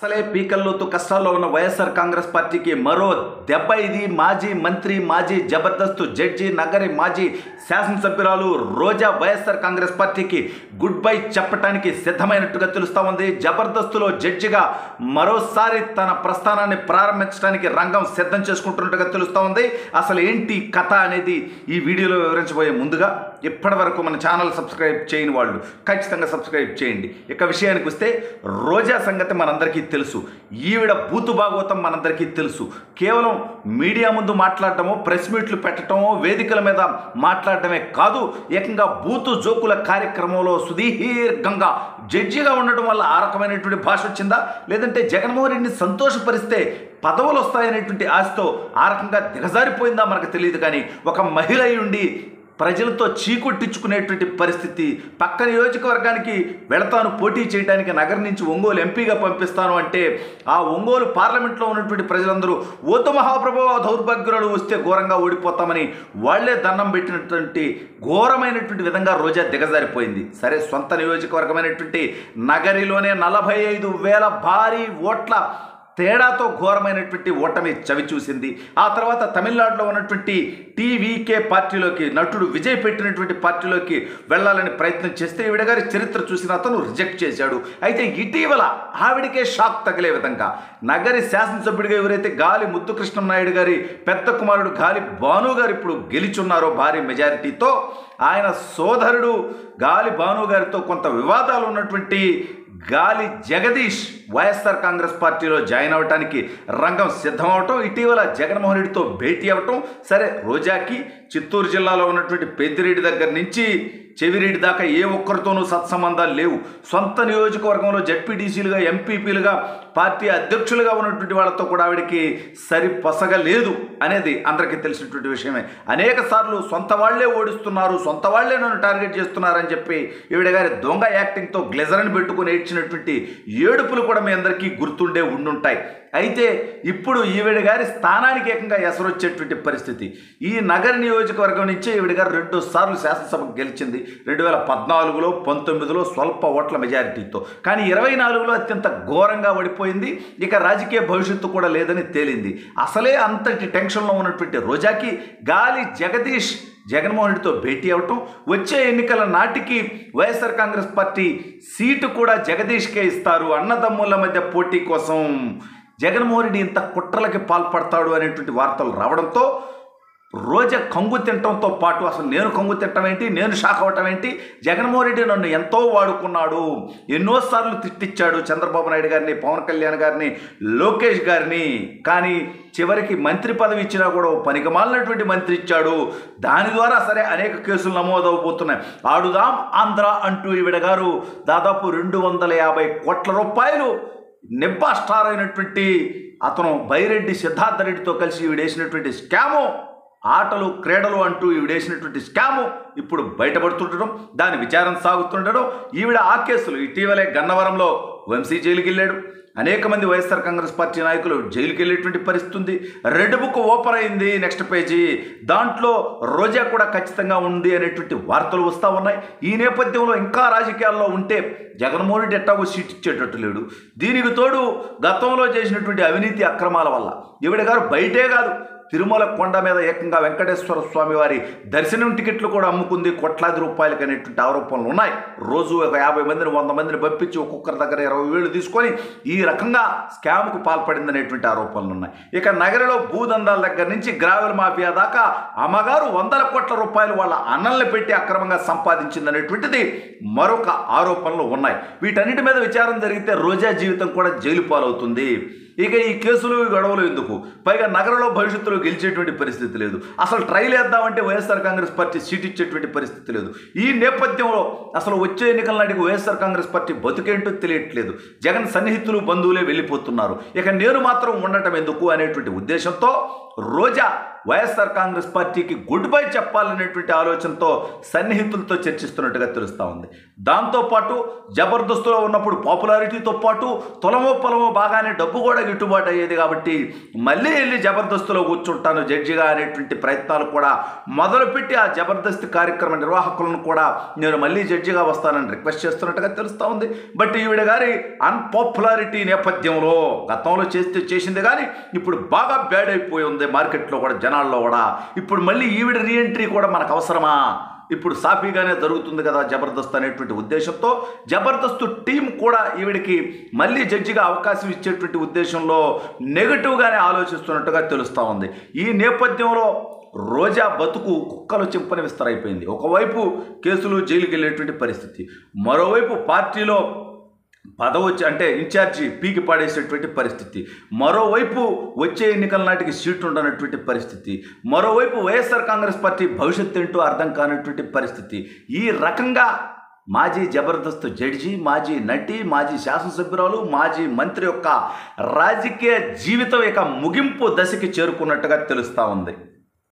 అసలే పీకల్లోతు కష్టాల్లో ఉన్న వైఎస్ఆర్ కాంగ్రెస్ పార్టీకి మరో దెబ్బ ఇది. మాజీ మంత్రి, మాజీ జబర్దస్త్ జడ్జి, నగరి మాజీ శాసనసభ్యురాలు రోజా వైఎస్ఆర్ కాంగ్రెస్ పార్టీకి గుడ్ బై చెప్పడానికి సిద్ధమైనట్టుగా తెలుస్తూ ఉంది. జబర్దస్త్లో జడ్జిగా మరోసారి తన ప్రస్థానాన్ని ప్రారంభించడానికి రంగం సిద్ధం చేసుకుంటున్నట్టుగా తెలుస్తూ ఉంది. అసలు ఏంటి కథ అనేది ఈ వీడియోలో వివరించబోయే ముందుగా ఇప్పటి వరకు మన ఛానల్ సబ్స్క్రైబ్ చేయని వాళ్ళు ఖచ్చితంగా సబ్స్క్రైబ్ చేయండి. ఇక విషయానికి వస్తే రోజా సంగతి మనందరికీ తెలుసు. ఈవిడ బూతు భాగవతం మనందరికీ తెలుసు. కేవలం మీడియా ముందు మాట్లాడటమో, ప్రెస్ మీట్లు పెట్టడమో, వేదికల మీద మాట్లాడటమే కాదు, ఏకంగా బూతు జోకుల కార్యక్రమంలో సుదీర్ఘంగా జడ్జిగా ఉండటం వల్ల ఆ రకమైనటువంటి భాష వచ్చిందా, లేదంటే జగన్మోహన్ రెడ్డిని సంతోషపరిస్తే పదవులు వస్తాయనేటువంటి ఆశతో ఆ రకంగా దిగజారిపోయిందా మనకు తెలియదు. కానీ ఒక మహిళ ఉండి ప్రజలతో చీకొట్టించుకునేటువంటి పరిస్థితి, పక్క నియోజకవర్గానికి వెళతాను పోటీ చేయడానికి, నగరం నుంచి ఒంగోలు ఎంపీగా పంపిస్తాను అంటే ఆ ఒంగోలు పార్లమెంట్లో ఉన్నటువంటి ప్రజలందరూ ఓత మహాప్రభు దౌర్భాగ్యురాలు వస్తే ఘోరంగా ఓడిపోతామని వాళ్లే దండం పెట్టినటువంటి ఘోరమైనటువంటి విధంగా రోజా దిగజారిపోయింది. సరే, సొంత నియోజకవర్గమైనటువంటి నగరిలోనే 45,000 భారీ ఓట్ల తేడాతో ఘోరమైనటువంటి ఓటమి చవి చూసింది. ఆ తర్వాత తమిళనాడులో ఉన్నటువంటి టీవీకే పార్టీలోకి నటుడు విజయ్ పెట్టినటువంటి పార్టీలోకి వెళ్ళాలని ప్రయత్నం చేస్తే ఈవిడ గారి చరిత్ర చూసిన అతను రిజెక్ట్ చేశాడు. అయితే ఇటీవల ఆవిడకే షాక్ తగిలే విధంగా నగరి శాసనసభ్యుడిగా ఎవరైతే గాలి ముద్దుకృష్ణనాయుడు గారి పెద్ద కుమారుడు గాలి భాను గారు ఇప్పుడు గెలిచున్నారో భారీ మెజారిటీతో, ఆయన సోదరుడు గాలి భాను గారితో కొంత వివాదాలు ఉన్నటువంటి గాలి జగదీష్ వైఎస్ఆర్ కాంగ్రెస్ పార్టీలో జాయిన్ అవ్వటానికి రంగం సిద్ధమవటం, ఇటీవల జగన్మోహన్ రెడ్డితో భేటీ అవ్వటం. సరే, రోజాకి చిత్తూరు జిల్లాలో ఉన్నటువంటి పెద్దిరెడ్డి దగ్గర నుంచి చెవిరెడ్డి దాకా ఏ ఒక్కరితోనూ సత్సంబంధాలు లేవు. సొంత నియోజకవర్గంలో జడ్పీటీసీలుగా, ఎంపీపీలుగా, పార్టీ అధ్యక్షులుగా ఉన్నటువంటి వాళ్ళతో కూడా ఆవిడికి సరి పొసగలేదు అనేది అందరికీ తెలిసినటువంటి విషయమే. అనేక సార్లు సొంత వాళ్లే ఓడిస్తున్నారు, సొంత వాళ్లే నన్ను టార్గెట్ చేస్తున్నారని చెప్పి ఈవిడ గారి దొంగ యాక్టింగ్తో గ్లెజర్ని పెట్టుకుని ఏడ్చినటువంటి ఏడుపులు కూడా మీ అందరికీ గుర్తుండే ఉండుంటాయి. అయితే ఇప్పుడు ఈవిడ గారి స్థానానికి ఏకంగా ఎసరొచ్చేటువంటి పరిస్థితి. ఈ నగర నియోజకవర్గం నుంచే ఈవిడ గారు 2 సార్లు శాసనసభకు గెలిచింది. 2014లో, 19లో స్వల్ప ఓట్ల మెజారిటీతో. కానీ 24లో అత్యంత ఘోరంగా ఓడిపోయింది. ఇక రాజకీయ భవిష్యత్తు కూడా లేదని తేలింది. అసలే అంతటి టెన్షన్లో ఉన్నటువంటి రోజాకి గాలి జగదీష్ జగన్మోహన్ రెడ్డితో భేటీ అవటం, వచ్చే ఎన్నికల నాటికి వైఎస్ఆర్ కాంగ్రెస్ పార్టీ సీటు కూడా జగదీష్కే ఇస్తారు, అన్నదమ్ముల మధ్య పోటీ కోసం జగన్మోహన్ రెడ్డి ఇంత కుట్రలకి పాల్పడతాడు అనేటువంటి వార్తలు రావడంతో రోజా కంగు తినటంతో పాటు అసలు నేను కంగు తినటం ఏంటి, నేను షాక్ అవ్వటం ఏంటి, జగన్మోహన్ రెడ్డి నన్ను ఎంతో వాడుకున్నాడు, ఎన్నోసార్లు తిట్టించాడు చంద్రబాబు నాయుడు గారిని, పవన్ కళ్యాణ్ గారిని, లోకేష్ గారిని, కానీ చివరికి మంత్రి పదవి ఇచ్చినా కూడా పనికిమాలినటువంటి మంత్రి ఇచ్చాడు, దాని ద్వారా సరే అనేక కేసులు నమోదవబోతున్నాయి, ఆడుదాం ఆంధ్ర అంటూ ఈవిడ గారు దాదాపు 250 కోట్ల రూపాయలు నిబ్బా స్టార్ అయినటువంటి అతను బైరెడ్డి సిద్ధార్థ రెడ్డితో కలిసి ఈవిడేసినటువంటి స్కాము, ఆటలు క్రీడలు అంటూ ఈవిడేసినటువంటి స్కాము ఇప్పుడు బయటపడుతుండడం, దాని విచారణ సాగుతుండడం. ఈవిడ ఆ కేసులు ఇటీవలే గన్నవరంలో వంశీ జైలుకి వెళ్ళాడు, అనేక మంది వైఎస్ఆర్ కాంగ్రెస్ పార్టీ నాయకులు జైలుకి వెళ్ళేటువంటి పరిస్థితి ఉంది. రెడ్ బుక్ ఓపెన్ అయింది, నెక్స్ట్ పేజీ, దాంట్లో రోజా కూడా ఖచ్చితంగా ఉంది అనేటువంటి వార్తలు వస్తూ ఉన్నాయి. ఈ నేపథ్యంలో ఇంకా రాజకీయాల్లో ఉంటే జగన్మోహన్ రెడ్డి ఎట్టాగో సీట్ ఇచ్చేటట్టు లేడు. దీనికి తోడు గతంలో చేసినటువంటి అవినీతి అక్రమాల వల్ల ఈవిడ గారు బయటే కాదు, తిరుమల కొండ మీద ఏకంగా వెంకటేశ్వర స్వామి వారి దర్శనం టికెట్లు కూడా అమ్ముకుంది, కోట్లాది రూపాయలకి అనేటువంటి ఆరోపణలు ఉన్నాయి. రోజు ఒక 50 మందిని 100 మందిని పంపించి ఒక్కొక్కరి దగ్గర 20,000 తీసుకొని ఈ రకంగా స్కామ్కు పాల్పడింది అనేటువంటి ఆరోపణలు ఉన్నాయి. ఇక నగరిలో భూదందాల దగ్గర నుంచి గ్రావెల్ మాఫియా దాకా అమ్మగారు 100 కోట్ల రూపాయలు వాళ్ళ అన్నల్ని పెట్టి అక్రమంగా సంపాదించింది అనేటువంటిది మరొక ఆరోపణలు ఉన్నాయి. వీటన్నిటి మీద విచారణ జరిగితే రోజా జీవితం కూడా జైలు పాలవుతుంది. ఇక ఈ కేసులు గొడవలు ఎందుకు, పైగా నగరంలో భవిష్యత్తులో గెలిచేటువంటి పరిస్థితి లేదు, అసలు ట్రైల్ వేద్దామంటే వైఎస్ఆర్ కాంగ్రెస్ పార్టీ సీట్ ఇచ్చేటువంటి పరిస్థితి లేదు. ఈ నేపథ్యంలో అసలు వచ్చే ఎన్నికల నాటికి వైఎస్ఆర్ కాంగ్రెస్ పార్టీ బతుకేంటో తెలియట్లేదు. జగన్ సన్నిహితులు బంధువులే వెళ్ళిపోతున్నారు, ఇక నేను మాత్రం ఉండటం ఎందుకు అనేటువంటి ఉద్దేశంతో రోజా వైఎస్ఆర్ కాంగ్రెస్ పార్టీకి గుడ్ బై చెప్పాలనేటువంటి ఆలోచనతో సన్నిహితులతో చర్చిస్తున్నట్టుగా తెలుస్తూ ఉంది. దాంతోపాటు జబర్దస్త్లో ఉన్నప్పుడు పాపులారిటీతో పాటు తొలమో పొలమో బాగానే డబ్బు కూడా గిట్టుబాటు అయ్యేది కాబట్టి మళ్ళీ వెళ్ళి జబర్దస్త్లో కూర్చుంటాను జడ్జిగా అనేటువంటి ప్రయత్నాలు కూడా మొదలుపెట్టి ఆ జబర్దస్త్ కార్యక్రమ నిర్వాహకులను కూడా నేను మళ్ళీ జడ్జిగా వస్తానని రిక్వెస్ట్ చేస్తున్నట్టుగా తెలుస్తూ ఉంది. బట్ ఈవిడ గారి అన్పాపులారిటీ నేపథ్యంలో గతంలో చేసింది కానీ ఇప్పుడు బాగా బ్యాడ్ అయిపోయి ఉంది మార్కెట్లో కూడా, జనాల్లో కూడా. ఇప్పుడు మళ్ళీ ఈవిడ రీఎంట్రీ కూడా మనకు అవసరమా? ఇప్పుడు సాఫీగానే జరుగుతుంది కదా జబర్దస్త్ అనేటువంటి ఉద్దేశంతో జబర్దస్త్ టీం కూడా ఈవిడికి మళ్ళీ జడ్జిగా అవకాశం ఇచ్చేటువంటి ఉద్దేశంలో నెగటివ్గానే ఆలోచిస్తున్నట్టుగా తెలుస్తూ ఉంది. ఈ నేపథ్యంలో రోజా బతుకు కుక్కలు చింపని విస్తరైపోయింది. ఒకవైపు కేసులు జైలుకి వెళ్ళేటువంటి పరిస్థితి, మరోవైపు పార్టీలో పదవి అంటే ఇన్ఛార్జి పీకి పాడేసేటువంటి పరిస్థితి, మరోవైపు వచ్చే ఎన్నికల నాటికి సీటు ఉండనటువంటి పరిస్థితి, మరోవైపు వైఎస్ఆర్ కాంగ్రెస్ పార్టీ భవిష్యత్తు ఏంటో అర్థం కానటువంటి పరిస్థితి. ఈ రకంగా మాజీ జబర్దస్త్ జడ్జి, మాజీ నటి, మాజీ శాసనసభ్యురాలు, మాజీ మంత్రి యొక్క రాజకీయ జీవితం ఇక ముగింపు దశకి చేరుకున్నట్టుగా తెలుస్తూ ఉంది.